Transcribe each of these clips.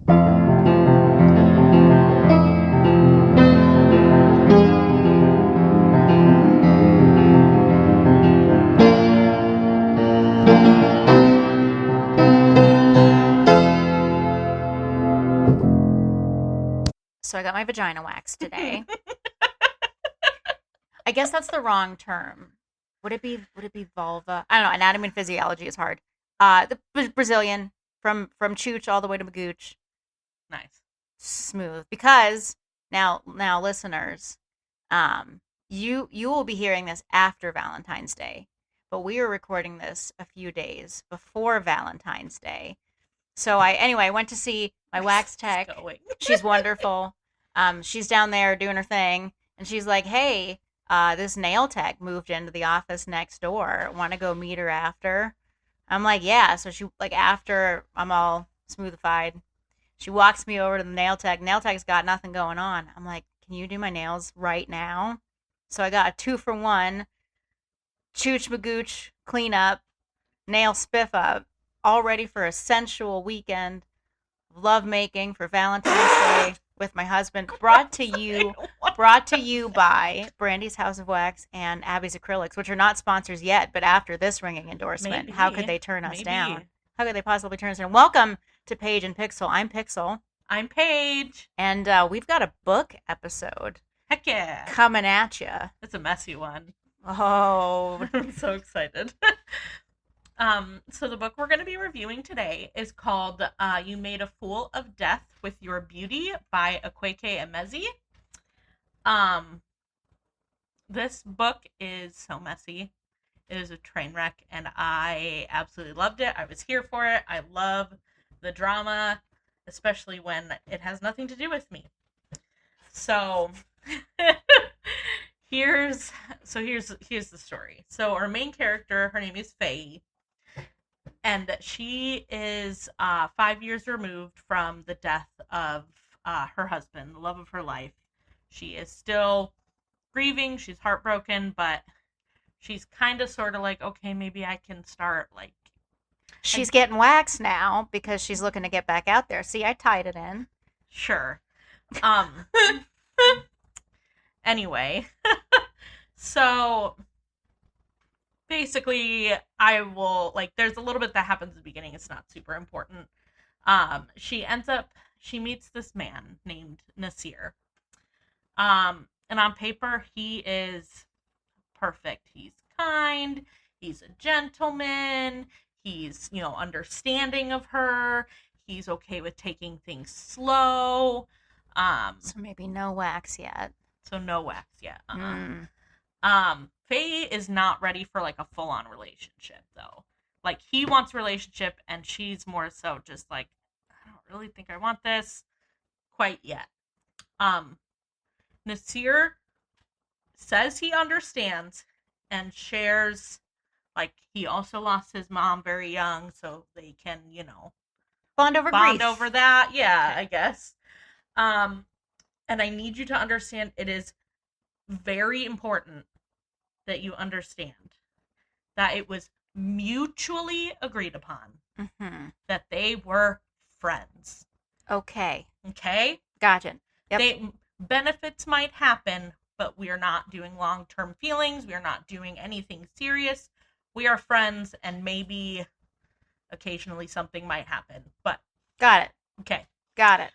So I got my vagina waxed today. I guess that's the wrong term. Would it be vulva? I don't know. Anatomy and physiology is hard. The Brazilian from Chooch all the way to Magooch, Nice. smooth. Because now listeners, you will be hearing this after Valentine's Day, but we are recording this a few days before Valentine's Day. So I went to see my wax tech. She's wonderful. She's down there doing her thing, and she's like, "Hey, this nail tech moved into the office next door. Want to go meet her after?" I'm like, "Yeah." So she like after I'm all smoothified, she walks me over to the nail tech. Nail tech's got nothing going on. I'm like, "Can you do my nails right now?" So I got a 2-for-1 chooch magooch cleanup, nail spiff up, all ready for a sensual weekend of lovemaking for Valentine's Day with my husband. Brought to you by Brandy's House of Wax and Abby's Acrylics, which are not sponsors yet, but after this ringing endorsement, Maybe. how could they turn us down? How could they possibly turn us down? Welcome to Paige and Pixel. I'm Pixel. I'm Paige. And we've got a book episode Heck yeah. coming at you. It's a messy one. Oh. I'm so excited. So the book we're going to be reviewing today is called You Made a Fool of Death with Your Beauty by Akwaeke Emezi. This book is so messy. It is a train wreck, and I absolutely loved it. I was here for it. I love the drama, especially when it has nothing to do with me. So here's the story. So our main character, her name is Faye, and she is 5 years removed from the death of her husband, the love of her life. She is still grieving. She's heartbroken, but she's kind of sort of like, okay, maybe I can start like. She's getting waxed now because she's looking to get back out there. See, I tied it in. Sure. Anyway, so basically I will like there's a little bit that happens at the beginning. It's not super important. She meets this man named Nasir. And on paper he is perfect. He's kind, he's a gentleman, he's, understanding of her. He's okay with taking things slow. So maybe no wax yet. So no wax yet. Mm. Faye is not ready for like a full-on relationship though. Like he wants a relationship and she's more so just like, I don't really think I want this quite yet. Nasir says he understands and shares, like he also lost his mom very young, so they can, Bond over grief. over that. Yeah, okay. I guess. And I need you to understand it is very important that you understand that it was mutually agreed upon that they were friends. Okay. Okay? Gotcha. Yep. Benefits might happen, but we are not doing long-term feelings. We are not doing anything serious. We are friends, and maybe occasionally something might happen. But got it. Okay. Got it.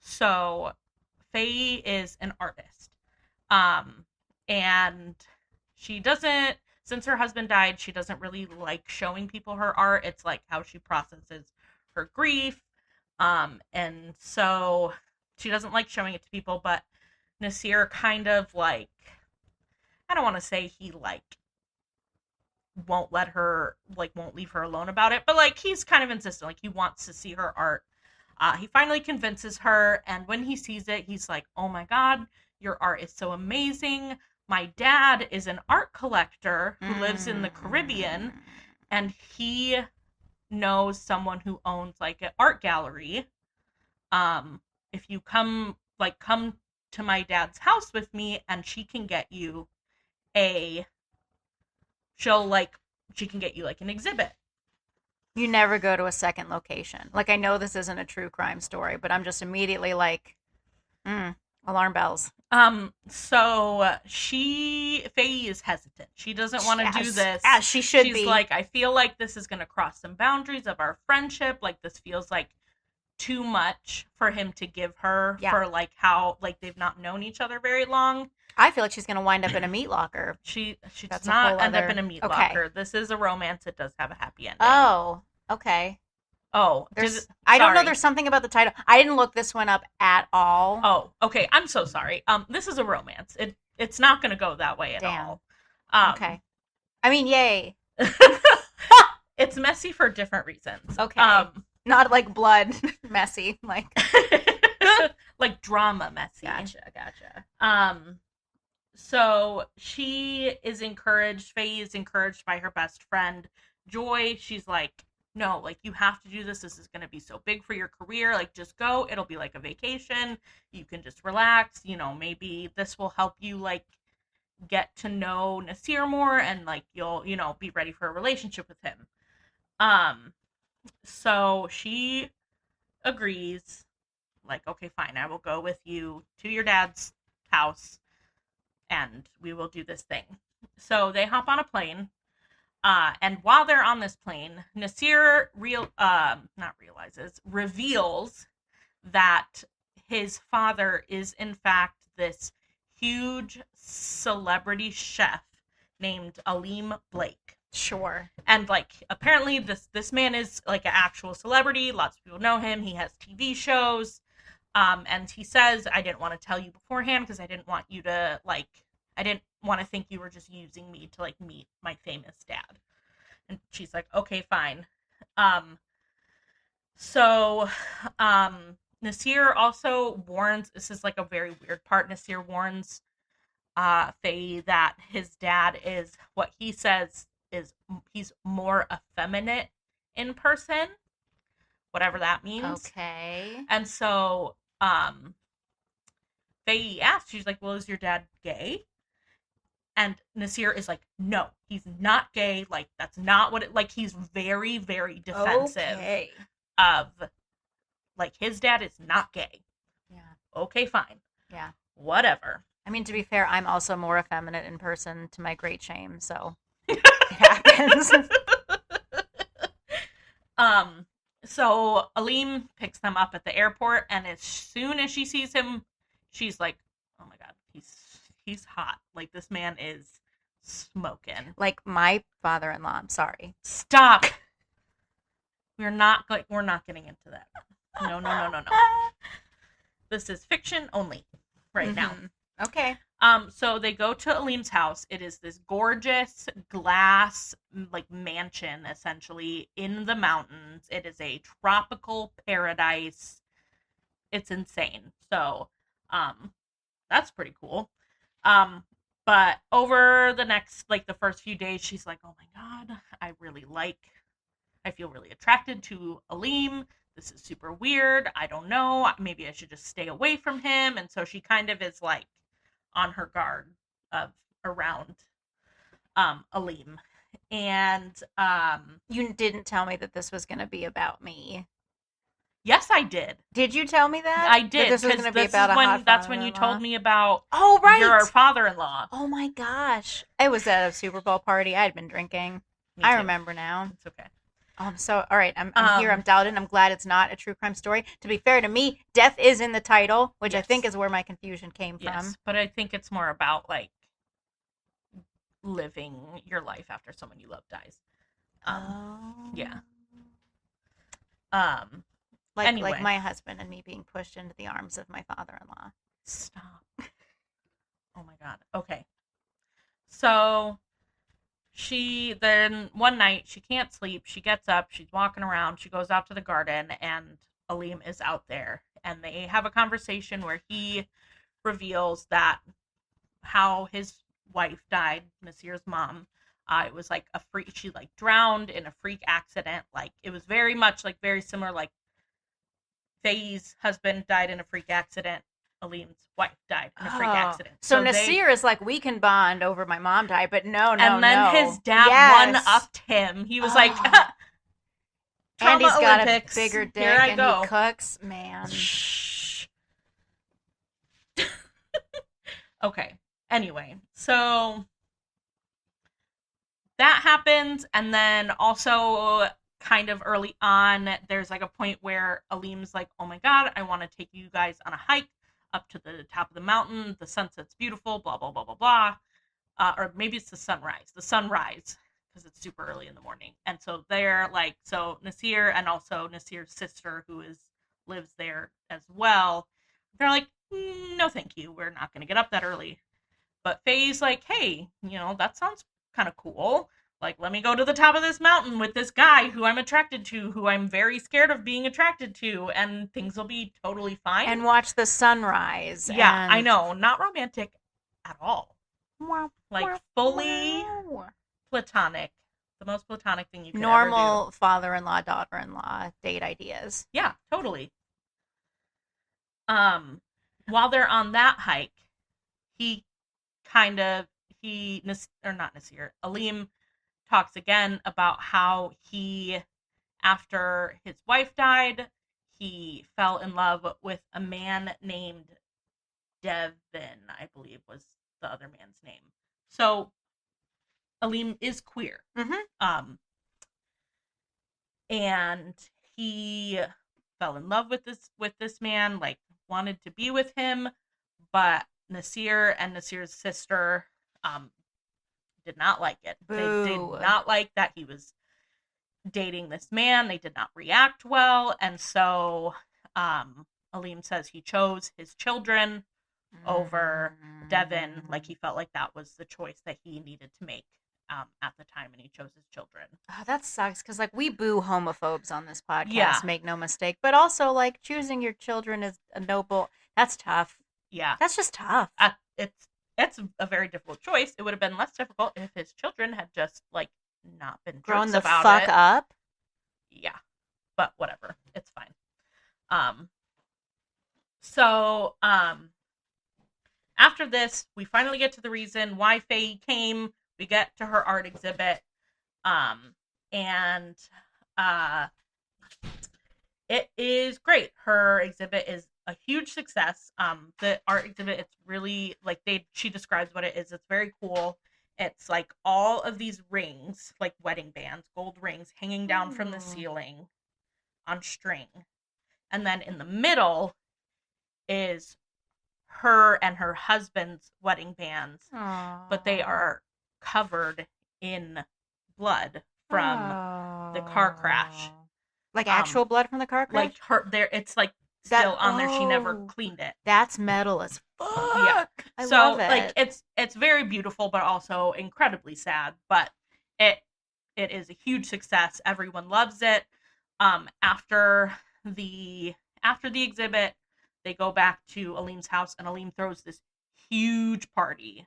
So Faye is an artist. And she doesn't, since her husband died, she doesn't really like showing people her art. It's like how she processes her grief. And so she doesn't like showing it to people, but Nasir kind of like, I don't want to say he like won't leave her alone about it, but like he's kind of insistent, like he wants to see her art. He finally convinces her, and when he sees it, he's like, oh my god, your art is so amazing. My dad is an art collector who lives in the Caribbean, and he knows someone who owns like an art gallery. If you come to my dad's house with me, and she can get you an exhibit. You never go to a second location. Like, I know this isn't a true crime story, but I'm just immediately like, alarm bells. So Faye is hesitant. She doesn't want to do this. As she should She's be. like, I feel like this is going to cross some boundaries of our friendship. Like, this feels like too much for him to give her for, like, how, like, they've not known each other very long. I feel like she's going to wind up in a meat locker. She does not end up in a meat locker. This is a romance. It does have a happy ending. Oh, okay. Oh, I don't know. There's something about the title. I didn't look this one up at all. Oh, okay. I'm so sorry. This is a romance. It's not going to go that way at all. Okay. I mean, yay. It's messy for different reasons. Okay. Not like blood messy, like like drama messy. Gotcha. So she is encouraged. Faye is encouraged by her best friend Joy. She's like, no, like, you have to do this. This is going to be so big for your career. Like, just go. It'll be like a vacation. You can just relax. You know, maybe this will help you, like, get to know Nasir more, and, like, you'll, you know, be ready for a relationship with him. So she agrees, like, okay, fine, I will go with you to your dad's house, and we will do this thing. So they hop on a plane. And while they're on this plane, Nasir reveals that his father is in fact this huge celebrity chef named Aleem Blake. Sure. And, like, apparently this man is, like, an actual celebrity. Lots of people know him. He has TV shows. And he says, I didn't want to tell you beforehand because I didn't want you to, like, I didn't want to think you were just using me to, like, meet my famous dad. And she's like, okay, fine. So Nasir also warns, this is, like, a very weird part. Nasir warns Faye that his dad is, what he says is, he's more effeminate in person, whatever that means. Okay. And so Faye asks, she's like, well, is your dad gay? And Nasir is like, no, he's not gay. Like, that's not what it, like, he's very, very defensive of, like, his dad is not gay. Yeah. Okay, fine. Yeah. Whatever. I mean, to be fair, I'm also more effeminate in person, to my great shame, so it happens. So Aleem picks them up at the airport, and as soon as she sees him, she's like, oh my god, he's hot. Like, this man is smoking. Like my father-in-law. I'm sorry. Stop. We're not getting into that. No. This is fiction only right now. Okay. So they go to Aleem's house. It is this gorgeous glass, like, mansion, essentially, in the mountains. It is a tropical paradise. It's insane. So, that's pretty cool. But over the next, like, the first few days, she's like, oh my god, I feel really attracted to Aleem. This is super weird. I don't know. Maybe I should just stay away from him. And so she kind of is, like, on her guard around Aleem. And you didn't tell me that this was going to be about me. Yes, I did. Did you tell me that? I did. That this was going to be about a hot that's when you told me about your father-in-law. Oh my gosh. I was at a Super Bowl party. I had been drinking. I remember now. It's okay. Oh, I'm so all right. I'm here. I'm dialed in. I'm glad it's not a true crime story. To be fair to me, death is in the title, which I think is where my confusion came from. But I think it's more about, like, living your life after someone you love dies. Yeah. Anyway. Like my husband and me being pushed into the arms of my father-in-law. Stop. Oh my god. Okay. So then one night she can't sleep. She gets up. She's walking around. She goes out to the garden, and Aleem is out there. And they have a conversation where he reveals that how his wife died, Nasir's mom. It was like a freak. She, like, drowned in a freak accident. Like, it was very much, like, very similar. Like, Faye's husband died in a freak accident. Aleem's wife died in a freak accident. So Nasir is like, we can bond over my mom died, but no. And then his dad one-upped him. He was like, And Trauma he's got Olympics. a bigger dick Here I and go. he cooks, man. Shh. Okay. Anyway, so that happens, and then also kind of early on, there's like a point where Aleem's like, "Oh my god, I want to take you guys on a hike up to the top of the mountain. The sunset's beautiful. Blah blah blah blah blah." Or maybe it's the sunrise, because it's super early in the morning. And so they're like, so Nasir and also Nasir's sister, who lives there as well, they're like, no, thank you. We're not going to get up that early. But Faye's like, hey, that sounds kind of cool. Like, let me go to the top of this mountain with this guy who I'm attracted to, who I'm very scared of being attracted to, and things will be totally fine. And watch the sunrise. Yeah, and... I know. Not romantic at all. Like, fully platonic. The most platonic thing you could normal ever do. Father-in-law, daughter-in-law date ideas. Yeah, totally. While they're on that hike, Aleem talks again about how after his wife died, he fell in love with a man named Devin, I believe was the other man's name. So Aleem is queer. Mm-hmm. And he fell in love with this man, like wanted to be with him, but Nasir and Nasir's sister did not like it. Boo. They did not like that he was dating this man. They did not react well, and so Aleem says he chose his children over Devin. Like, he felt like that was the choice that he needed to make at the time, and he chose his children. Oh, that sucks, because like we boo homophobes on this podcast. Yeah. Make no mistake, but also like choosing your children is a noble. That's tough. Yeah, that's just tough. It's a very difficult choice. It would have been less difficult if his children had just like not been grown the about fuck it. up. Yeah, but whatever, it's fine. So after this, we finally get to the reason why Faye came. We get to her art exhibit, and it is great. Her exhibit is a huge success. The art exhibit, it's really like she describes what it is. It's very cool. It's like all of these rings, like wedding bands, gold rings hanging down from the ceiling on string. And then in the middle is her and her husband's wedding bands. Aww. But they are covered in blood from the car crash. Like actual blood from the car crash? Like it's like still on there. She never cleaned it. That's metal as fuck. Yeah. I love it. Like it's very beautiful, but also incredibly sad. But it is a huge success. Everyone loves it. After the exhibit, they go back to Aleem's house, and Aleem throws this huge party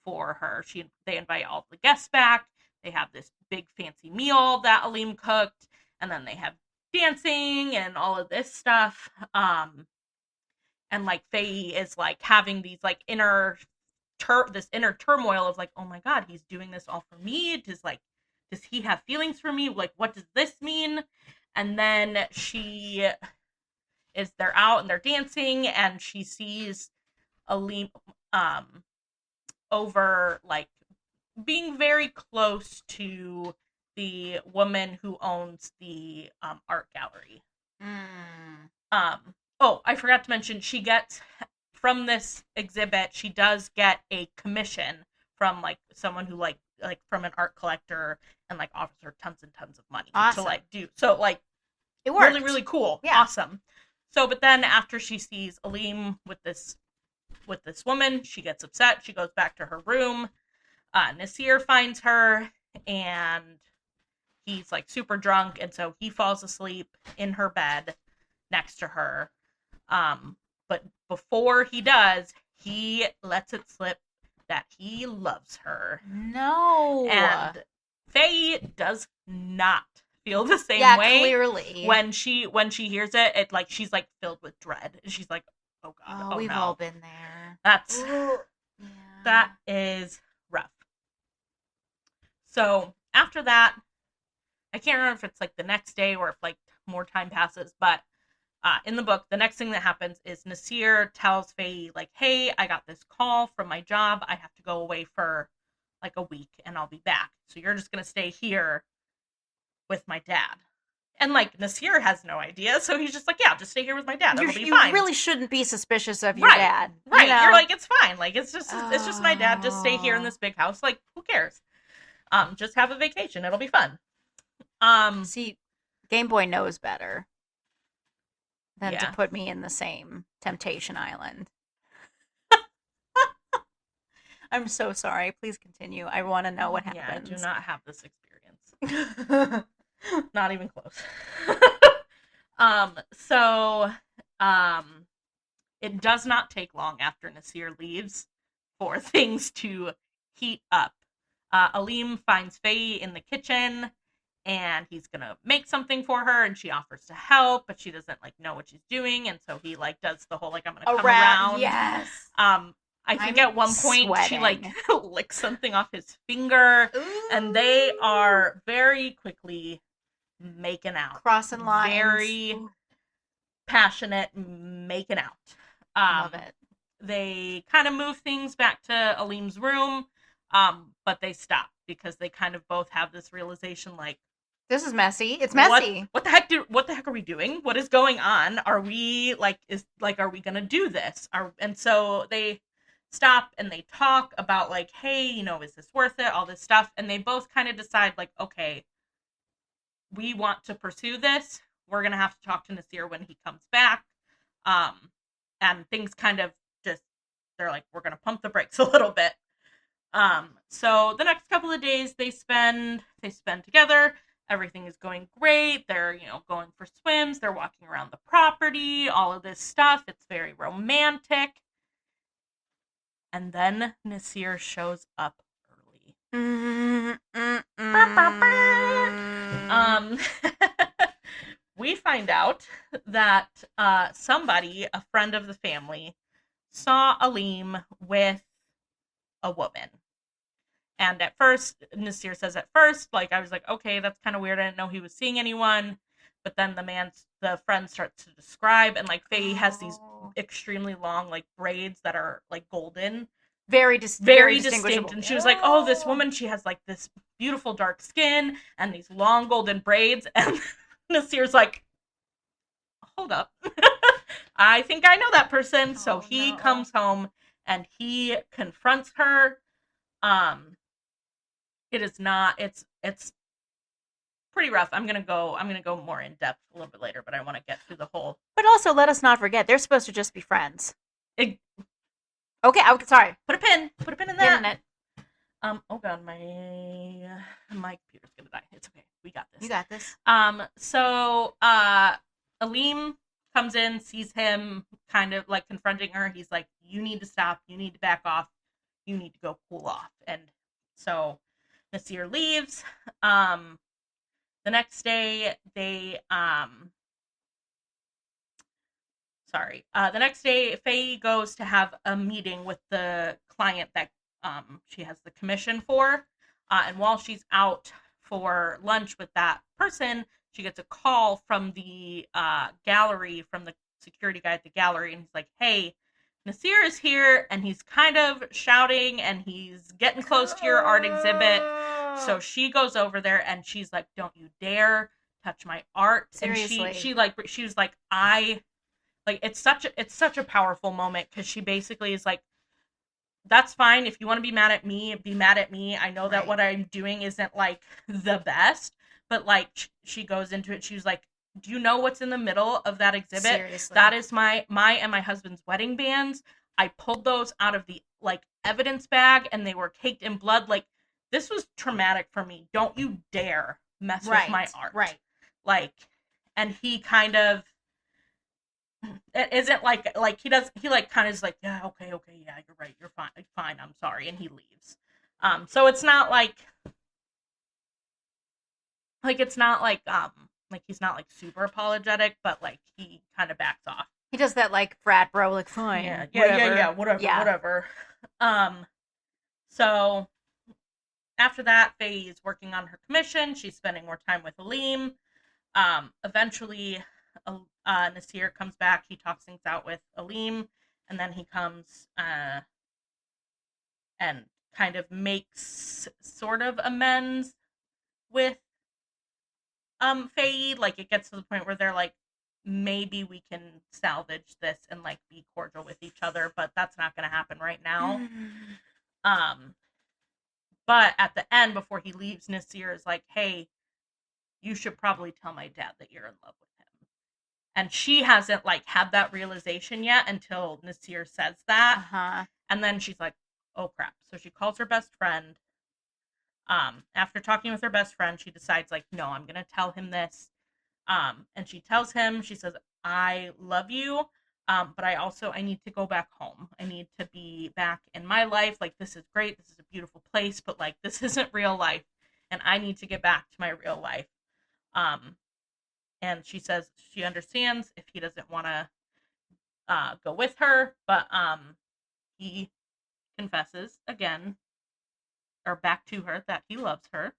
for her. They invite all the guests back. They have this big fancy meal that Aleem cooked, and then they have dancing and all of this stuff. And like Faye is like having these like inner turmoil of like, oh my god, he's doing this all for me. Does he have feelings for me? Like, what does this mean? And then they're out and they're dancing, and she sees Aleem over like being very close to the woman who owns the art gallery. Oh, I forgot to mention, she gets from this exhibit, she does get a commission from like someone who like from an art collector, and like offers her tons and tons of money to like do. So like it worked. Really, really cool. Yeah. Awesome. So, but then after she sees Aleem with this woman, she gets upset. She goes back to her room. Nasir finds her, and he's like super drunk, and so he falls asleep in her bed next to her. But before he does, he lets it slip that he loves her. No. And Faye does not feel the same way. Clearly. When she hears it like she's like filled with dread, and she's like, oh god, we've no. all been there. That is rough. So after that, I can't remember if it's like the next day or if like more time passes, but in the book, the next thing that happens is Nasir tells Faye, like, hey, I got this call from my job. I have to go away for like a week and I'll be back. So you're just going to stay here with my dad. And like Nasir has no idea, so he's just like, yeah, just stay here with my dad. It'll be fine. You really shouldn't be suspicious of your Right, dad. right. You know? You're like, it's fine. Like it's just my dad. Just stay here in this big house. Like, who cares? Just have a vacation. It'll be fun. See, Game Boy knows better than Yeah. to put me in the same Temptation Island. I'm so sorry. Please continue. I want to know what happens. Yeah, I do not have this experience. Not even close. So it does not take long after Nasir leaves for things to heat up. Aleem finds Faye in the kitchen and he's gonna make something for her, and she offers to help, but she doesn't like know what she's doing, and so he like does the whole like I'm gonna come around. Yes. I think at one point she like licks something off his finger. Ooh. And they are very quickly making out. Crossing lines. Very passionate making out. Love it. They kind of move things back to Aleem's room, but they stop because they kind of both have this realization like, this is messy. It's messy. What the heck are we doing? What is going on? Are we are we gonna do this? And so they stop and they talk about like, hey, is this worth it? All this stuff. And they both kind of decide like, okay, we want to pursue this. We're going to have to talk to Nasir when he comes back. And things kind of just, they're like, we're going to pump the brakes a little bit. So the next couple of days they spend together. Everything is going great. They're, going for swims. They're walking around the property, all of this stuff. It's very romantic. And then Nasir shows up early. We find out that somebody, a friend of the family, saw Aleem with a woman. And at first, Nasir says like, I was like, okay, that's kind of weird. I didn't know he was seeing anyone. But then the friend starts to describe, and like Faye has these extremely long like braids that are like golden. Very distinct. And she was like, oh, this woman, she has like this beautiful dark skin and these long golden braids. And Nasir's like, hold up. I think I know that person. So he comes home and he confronts her. It's pretty rough. I'm gonna go more in depth a little bit later, but I want to get through the whole. But also, let us not forget, they're supposed to just be friends. Okay, sorry. Put a pin in that. Pin in it. Oh god, my computer's gonna die. It's okay. We got this. You got this. So Aleem comes in, sees him kind of like confronting her. He's like, you need to stop, you need to back off, you need to go cool off. And so Nasir leaves. The next day the next day, Faye goes to have a meeting with the client that she has the commission for. And while she's out for lunch with that person, she gets a call from the gallery, from the security guy at the gallery. And he's like, hey, Nasir is here, and he's kind of shouting, and he's getting close to your art exhibit. So she goes over there, and she's like, don't you dare touch my art. Seriously. And she was like, it's such a powerful moment, because she basically is like, that's fine. If you want to be mad at me, be mad at me. I know that what I'm doing isn't like the best, but like she goes into it. She's like, do you know what's in the middle of that exhibit? Seriously. That is my and my husband's wedding bands. I pulled those out of the like evidence bag, and they were caked in blood. Like, this was traumatic for me. Don't you dare mess with my art. Right. Like, and he kind of, it isn't like he like kind of is like, yeah, okay, yeah, you're right, you're fine, I'm sorry, and he leaves. So it's not like it's not like he's not like super apologetic, but like he kind of backs off. He does that like frat bro, like fine, whatever. So after that, Faye is working on her commission. She's spending more time with Aleem. Eventually, Nasir comes back. He talks things out with Aleem, and then he comes and kind of makes sort of amends with Faye. Like, it gets to the point where they're like, maybe we can salvage this and like be cordial with each other, but that's not going to happen right now. um but at the end, before he leaves, Nasir is like, hey, you should probably tell my dad that you're in love with him. And she hasn't like had that realization yet until Nasir says that. And then she's like, oh crap. So she calls her best friend. After talking with her best friend, she decides like, no, I'm gonna tell him this. And she tells him, she says, I love you, but I need to go back home. I need to be back in my life. Like, this is great. This is a beautiful place, but like, this isn't real life. And I need to get back to my real life. And she says she understands if he doesn't want to go with her, but he confesses again, or back to her, that he loves her,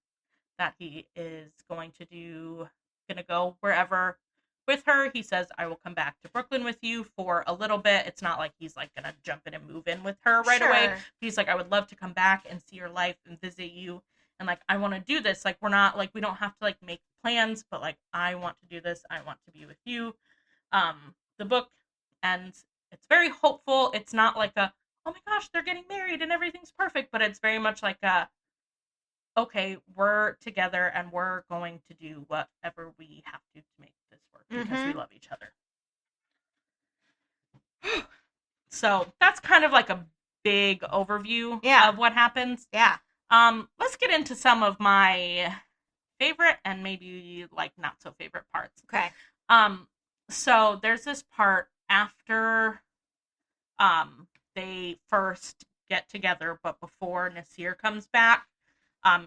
that he is going to go wherever with her. He says, I will come back to Brooklyn with you for a little bit. It's not like he's like gonna jump in and move in with her right away. He's like, I would love to come back and see your life and visit you, and like, I want to do this. Like, we're not like, we don't have to like make plans, but like, I want to do this. I want to be with you. The book ends, it's very hopeful. It's not like a, oh my gosh, they're getting married and everything's perfect, but it's very much like a, okay, we're together and we're going to do whatever we have to make this work because we love each other. So that's kind of like a big overview of what happens. Yeah. Let's get into some of my favorite and maybe like not so favorite parts. Okay. So there's this part after they first get together, but before Nasir comes back,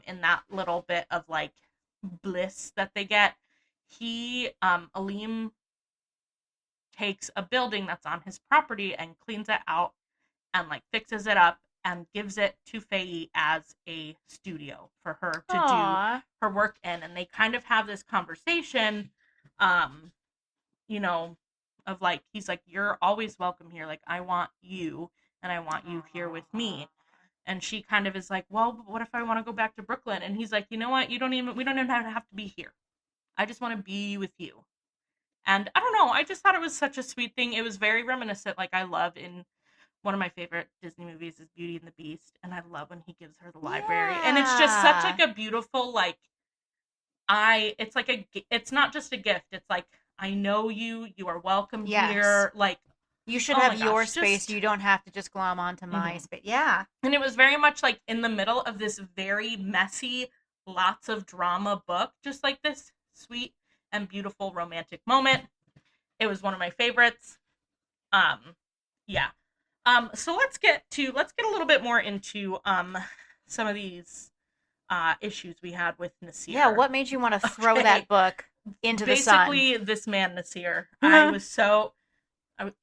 in that little bit of like bliss that they get, Aleem takes a building that's on his property and cleans it out and like fixes it up and gives it to Faye as a studio for her to do her work in. And they kind of have this conversation, of like, he's like, you're always welcome here. Like, I want you and I want you here with me. And she kind of is like, well, what if I want to go back to Brooklyn? And he's like, you know what? We don't even have to be here. I just want to be with you. And I don't know. I just thought it was such a sweet thing. It was very reminiscent. Like, I love in one of my favorite Disney movies is Beauty and the Beast. And I love when he gives her the library. And it's just such like a beautiful, like, it's like it's not just a gift. It's like, I know you are welcome here. Like, you should have your space. You don't have to just glom onto my space. Yeah. And it was very much like in the middle of this very messy, lots of drama book, just like this sweet and beautiful romantic moment. It was one of my favorites. Yeah. So let's get a little bit more into some of these issues we had with Nasir. Yeah, what made you want to throw that book into the sun? Basically, this man Nasir.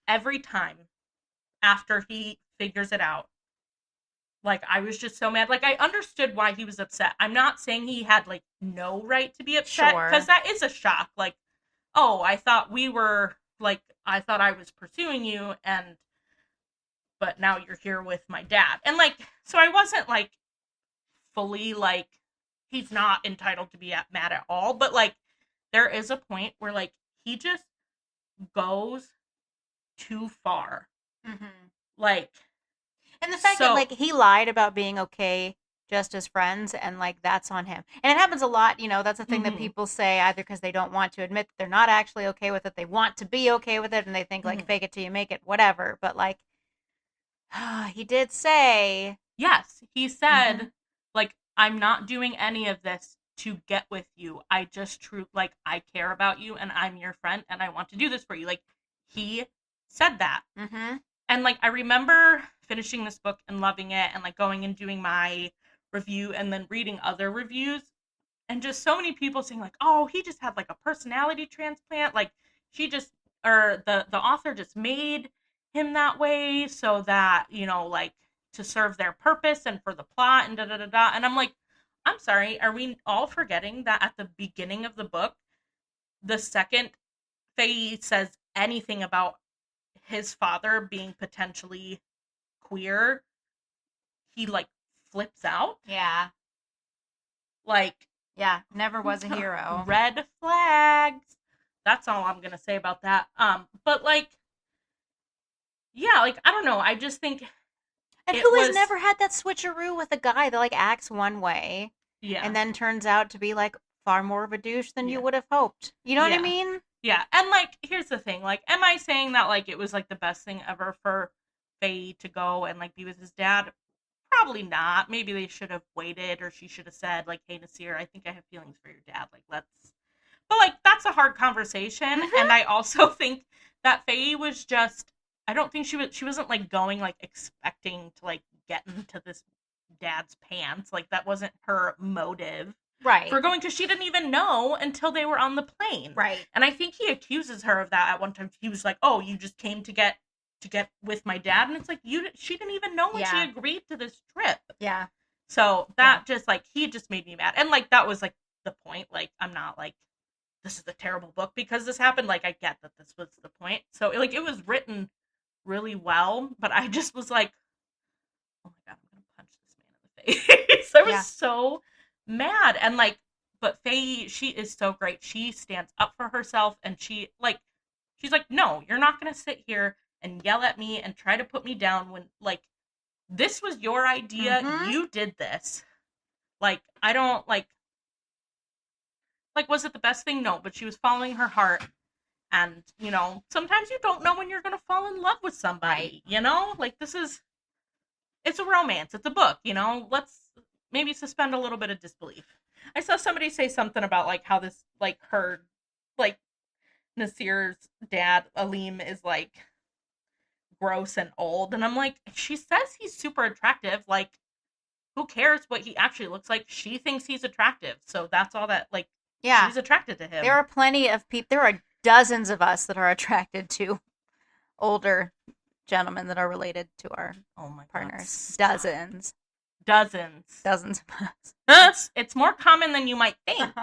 Every time after he figures it out, like, I was just so mad. Like, I understood why he was upset. I'm not saying he had like no right to be upset, because that is a shock. Like, oh, I thought I was pursuing you, but now you're here with my dad. And like, so I wasn't like fully like, he's not entitled to be mad at all, but like, there is a point where like, he just goes too far. Like, and the fact that like he lied about being okay just as friends, and like, that's on him. And it happens a lot, that's a thing that people say either because they don't want to admit that they're not actually okay with it, they want to be okay with it, and they think like, fake it till you make it, whatever. But like, he did say, yes, he said, like, I'm not doing any of this to get with you. I just like, I care about you and I'm your friend and I want to do this for you. Like, he said that. And like, I remember finishing this book and loving it, and like going and doing my review and then reading other reviews, and just so many people saying like, oh, he just had like a personality transplant. Like, the author just made him that way so that, like, to serve their purpose and for the plot and da da da da. And I'm like, I'm sorry, are we all forgetting that at the beginning of the book, the second Faye says anything about his father being potentially queer, he like flips out? Yeah. Like, Yeah. Never was a hero. red flags. That's all I'm gonna say about that. But like, yeah, like I don't know. I just think And it who has was never had that switcheroo with a guy that like acts one way yeah, and then turns out to be like far more of a douche than you Yeah. would have hoped? You know what I Yeah. mean? yeah. And like, here's the thing. Like, am I saying that like it was like the best thing ever for Faye to go and like be with his dad? Probably not. Maybe they should have waited, or she should have said like, "Hey, Nasir, I think I have feelings for your dad. Like, let's." But like, that's a hard conversation, and I also think that Faye was just. I don't think she wasn't like going like expecting to like get into this dad's pants. Like that wasn't her motive Right. for going, because she didn't even know until they were on the plane. Right. And I think he accuses her of that at one time. He was like, "Oh, you just came to get with my dad," and it's like she didn't even know when she agreed to this trip. Yeah. So that just like he just made me mad, and like that was like the point. Like I'm not like this is a terrible book because this happened. Like I get that this was the point. So like it was written really well, but I just was like, oh my god, I'm gonna punch this man in the face. I was so mad. And like, but Faye, she is so great. She stands up for herself, and she's like, no, you're not gonna sit here and yell at me and try to put me down when like this was your idea. You did this. Like, I don't like was it the best thing? No, but she was following her heart. And, you know, sometimes you don't know when you're gonna fall in love with somebody, you know? Like it's a romance, it's a book, you know? Let's maybe suspend a little bit of disbelief. I saw somebody say something about like how this like her like Nasir's dad, Aleem, is like gross and old, and I'm like, she says he's super attractive, like who cares what he actually looks like? She thinks he's attractive, so that's all that like she's attracted to him. There are plenty of people, there are dozens of us that are attracted to older gentlemen that are related to our partners. Dozens of us. It's more common than you might think.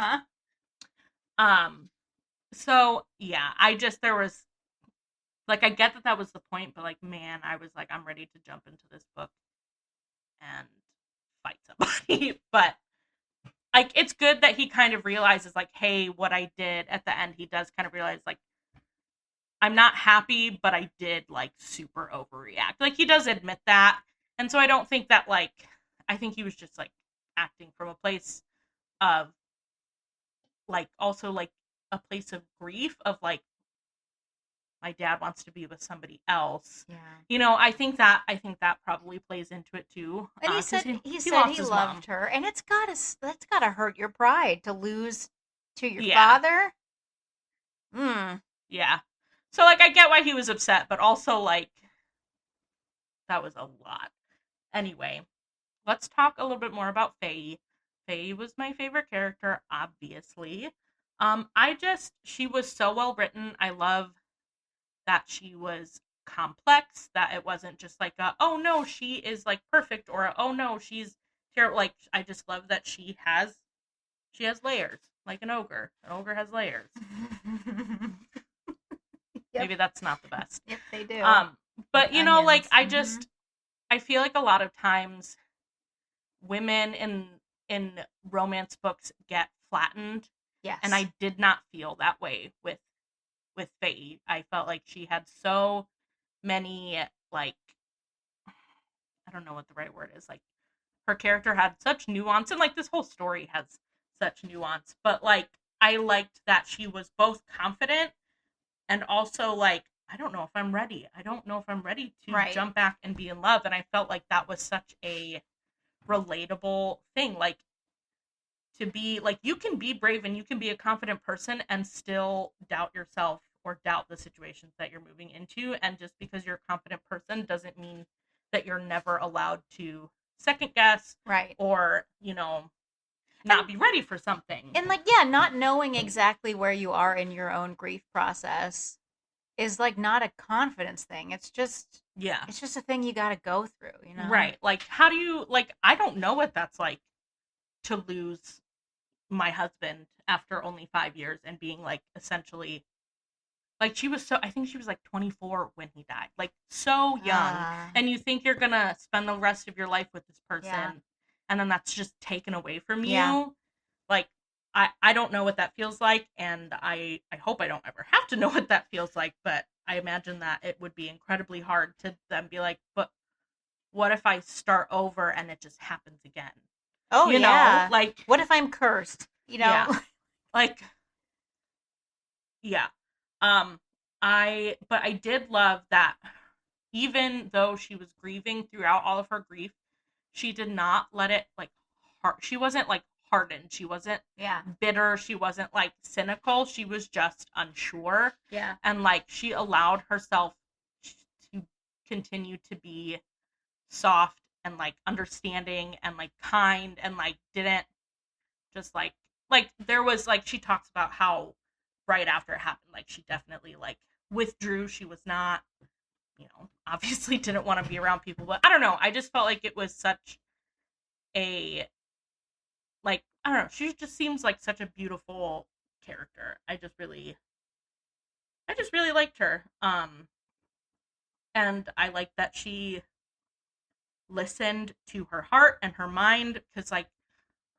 So yeah, there was like, I get that was the point, but like, man, I was like, I'm ready to jump into this book and fight somebody. But like, it's good that he kind of realizes like, hey, what I did at the end, he does kind of realize like, I'm not happy, but I did like super overreact. Like he does admit that. And so I don't think that like, I think he was just like acting from a place of like, also like a place of grief of like, my dad wants to be with somebody else. Yeah. You know, I think that probably plays into it too. And he said he loved her, and that's gotta hurt your pride to lose to your father. Yeah. So like, I get why he was upset, but also like, that was a lot. Anyway, let's talk a little bit more about Faye. Faye was my favorite character, obviously. She was so well written. I love that she was complex, that it wasn't just like oh no, she is like perfect, or oh no, she's terrible. Like, I just love that she has layers, like an ogre. An ogre has layers. Yep. Maybe that's not the best. Yep, they do. But you know, like I feel like a lot of times women in romance books get flattened. Yes. And I did not feel that way with Faye. I felt like she had so many like, I don't know what the right word is. Like, her character had such nuance, and like this whole story has such nuance. But like, I liked that she was both confident and also like, I don't know if I'm ready. I don't know if I'm ready to jump back and be in love. And I felt like that was such a relatable thing. Like, to be like, you can be brave and you can be a confident person and still doubt yourself or doubt the situations that you're moving into. And just because you're a confident person doesn't mean that you're never allowed to second guess, or, you know, not be ready for something. And like, yeah, not knowing exactly where you are in your own grief process is like not a confidence thing. It's just a thing you got to go through, you know? Right. Like, how do you, like, I don't know what that's like to lose my husband after only 5 years and being like essentially like I think she was like 24 when he died, like so young. And you think you're gonna spend the rest of your life with this person, Yeah. and then that's just taken away from Yeah. you. Like I don't know what that feels like, and I hope I don't ever have to know what that feels like, but I imagine that it would be incredibly hard to then be like, but what if I start over and it just happens again? Oh, You yeah. know, like, what if I'm cursed? You know? Yeah. like, yeah. Um, but I did love that even though she was grieving throughout all of her grief, she did not let it like she wasn't like hardened. She wasn't Yeah. bitter. She wasn't like cynical. She was just unsure. Yeah. And like she allowed herself to continue to be soft and like understanding and like kind and like didn't just like there was like she talks about how right after it happened like she definitely like withdrew. She was not, obviously didn't want to be around people, but I don't know, I just felt like it was such a like I don't know, she just seems like such a beautiful character. I just really liked her. And I like that she listened to her heart and her mind, because like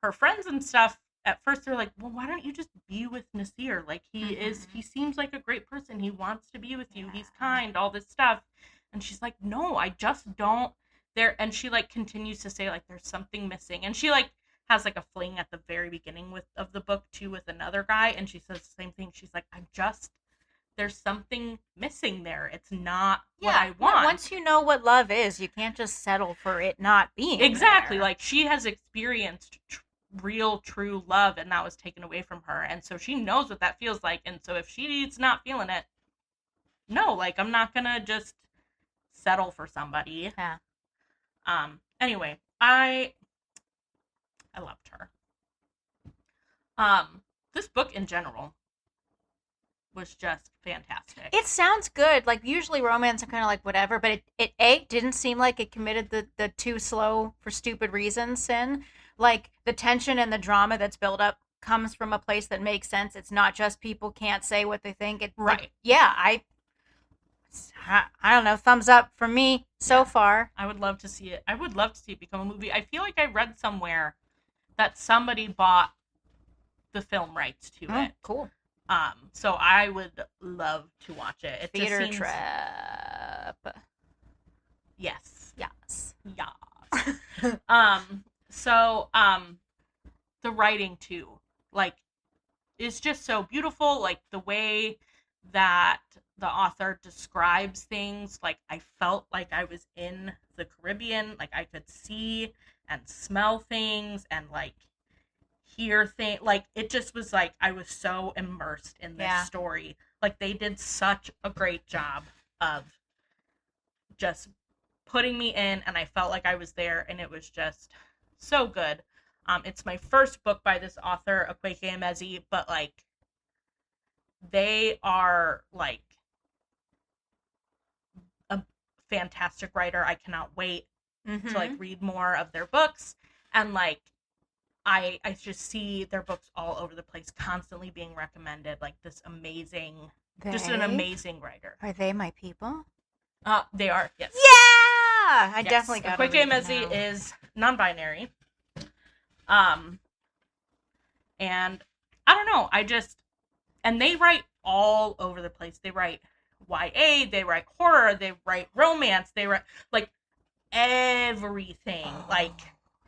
her friends and stuff at first they're like, well, why don't you just be with Nasir? Like he seems like a great person, he wants to be with you, he's kind, all this stuff. And she's like, no, I just don't. There, and she like continues to say like there's something missing, and she like has like a fling at the very beginning of the book too with another guy, and she says the same thing. She's like, there's something missing there. It's not what I want. Once you know what love is, you can't just settle for it not being exactly there. Like she has experienced real true love, and that was taken away from her, and so she knows what that feels like. And so if she's not feeling it, no, like I'm not gonna just settle for somebody. Yeah. Anyway, I loved her. This book in general was just fantastic. It sounds good. Like usually romance are kind of like whatever, but it didn't seem like it committed the too slow for stupid reasons sin. Like the tension and the drama that's built up comes from a place that makes sense. It's not just people can't say what they think. Right. Like, yeah, I don't know, thumbs up from me so far. I would love to see it. I would love to see it become a movie. I feel like I read somewhere that somebody bought the film rights to it. Cool. So I would love to watch it. It Theater just seems... trap. Yes. Yes. So the writing too, like, is just so beautiful. Like the way that the author describes things, like I felt like I was in the Caribbean. Like I could see and smell things and like hear things. Like it just was like I was so immersed in this story. Like they did such a great job of just putting me in, and I felt like I was there, and it was just so good. It's my first book by this author, Akwaeke Emezi, but like they are like a fantastic writer. I cannot wait to like read more of their books, and like I just see their books all over the place, constantly being recommended. Like this amazing, just an amazing writer. Are they my people? They are, yes. Yeah, I definitely got. Akwaeke Emezi is non-binary. And I don't know. And they write all over the place. They write YA, they write horror, they write romance, they write like everything. Like,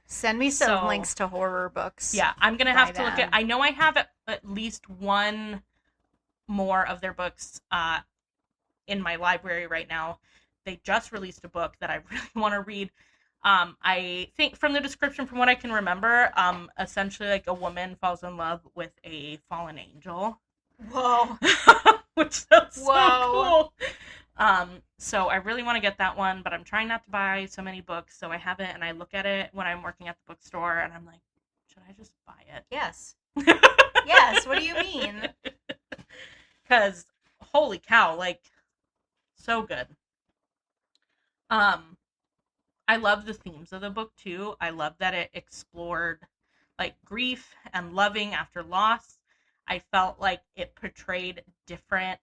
send me some links to horror books. Yeah, I'm gonna have to look at. I know I have at least one more of their books in my library right now. They just released a book that I really want to read. I think from the description, from what I can remember, essentially like a woman falls in love with a fallen angel. Whoa. Which sounds so cool. So I really want to get that one, but I'm trying not to buy so many books, so I haven't, and I look at it when I'm working at the bookstore, and I'm like, should I just buy it? Yes. Yes, what do you mean? Because, holy cow, like, so good. I love the themes of the book, too. I love that it explored, like grief and loving after loss. I felt like it portrayed different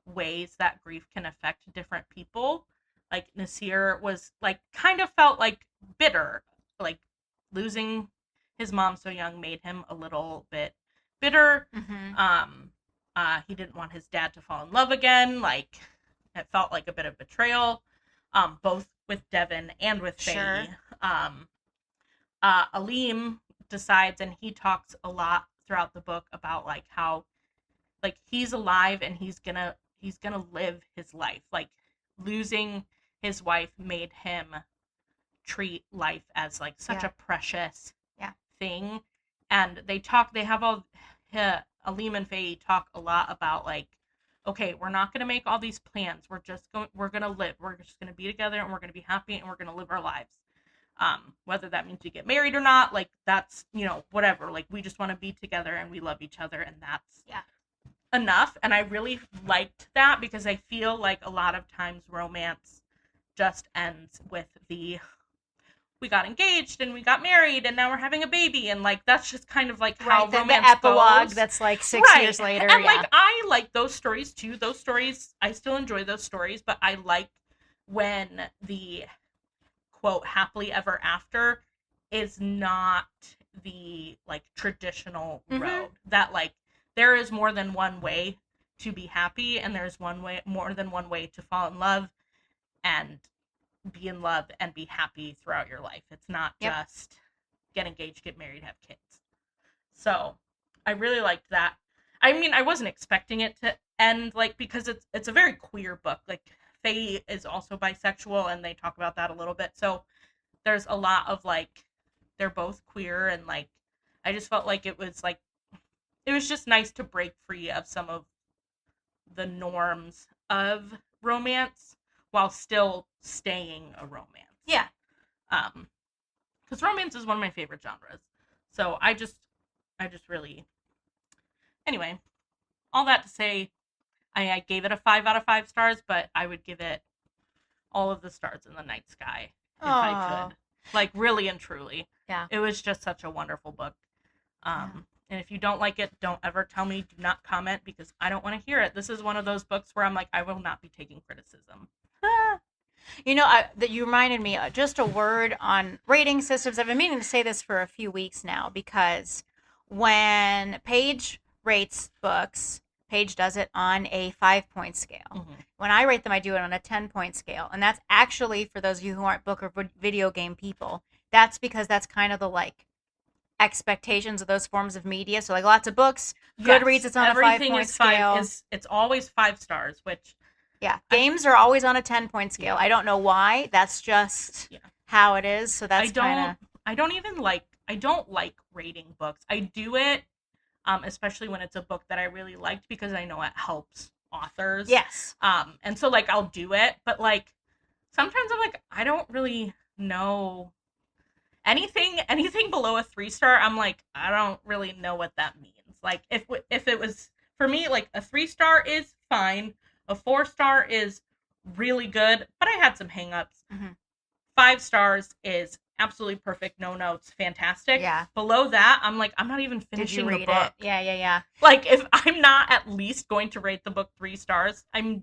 ways that grief can affect different people. Like Nasir was like kind of felt like bitter, like losing his mom so young made him a little bit bitter. He didn't want his dad to fall in love again. Like it felt like a bit of betrayal, both with Devin and with Faye. Sure. Aleem decides, and he talks a lot throughout the book about like how like he's alive and he's gonna live his life. Like losing his wife made him treat life as like such a precious thing. And they have all Aleem and Faye talk a lot about like, okay, we're not gonna make all these plans. We're gonna live. We're just gonna be together and we're gonna be happy and we're gonna live our lives. Whether that means we get married or not, like that's, whatever. Like we just want to be together and we love each other, and that's enough. And I really liked that because I feel like a lot of times romance just ends with we got engaged and we got married and now we're having a baby, and like that's just kind of like how romance the epilogue goes. that's like 6 years later. And like I like those stories too. Those stories, I still enjoy those stories, but I like when the quote happily ever after is not the like traditional road, that like there is more than one way to be happy, and there's more than one way to fall in love and be in love and be happy throughout your life. It's not just get engaged, get married, have kids. So I really liked that. I mean, I wasn't expecting it to end like, because it's a very queer book. Like Faye is also bisexual and they talk about that a little bit. So there's a lot of like, they're both queer, and like I just felt like it was just nice to break free of some of the norms of romance while still staying a romance. Yeah. Because romance is one of my favorite genres. So I just really, anyway, all that to say, I gave it a 5 out of 5 stars, but I would give it all of the stars in the night sky if I could. Like really and truly. Yeah. It was just such a wonderful book. And if you don't like it, don't ever tell me. Do not comment, because I don't want to hear it. This is one of those books where I'm like, I will not be taking criticism. That you reminded me, just a word on rating systems. I've been meaning to say this for a few weeks now, because when Paige rates books, Paige does it on a 5-point scale. Mm-hmm. When I rate them, I do it on a 10-point scale. And that's actually, for those of you who aren't book or video game people, that's because that's kind of the like expectations of those forms of media. So like lots of books, Goodreads, it's on a 5-point scale. It's always 5 stars, which... Yeah, games are always on a 10-point scale. I don't know why. That's just how it is. So that's I don't like rating books. I do it, especially when it's a book that I really liked, because I know it helps authors. Yes. And so like I'll do it, but like sometimes I'm like, I don't really know anything below a 3-star. I'm like, I don't really know what that means. Like if it was for me, like a 3-star is fine. A 4-star is really good, but I had some hangups. 5 stars is absolutely perfect, no notes, fantastic. Yeah. Below that, I'm like, I'm not even finishing the book. It? Yeah. Like, if I'm not at least going to rate the book 3 stars, I'm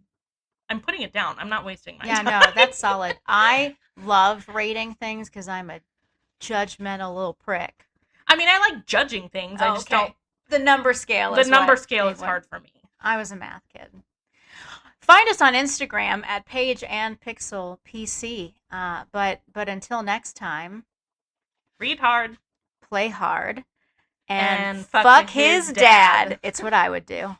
putting it down. I'm not wasting my time. Yeah, no, that's solid. I love rating things because I'm a judgmental little prick. I mean, I like judging things. I just don't. The number scale is hard for me. I was a math kid. Find us on Instagram at Paige and Pixel PC. But until next time, read hard, play hard, and fuck his dad. It's what I would do.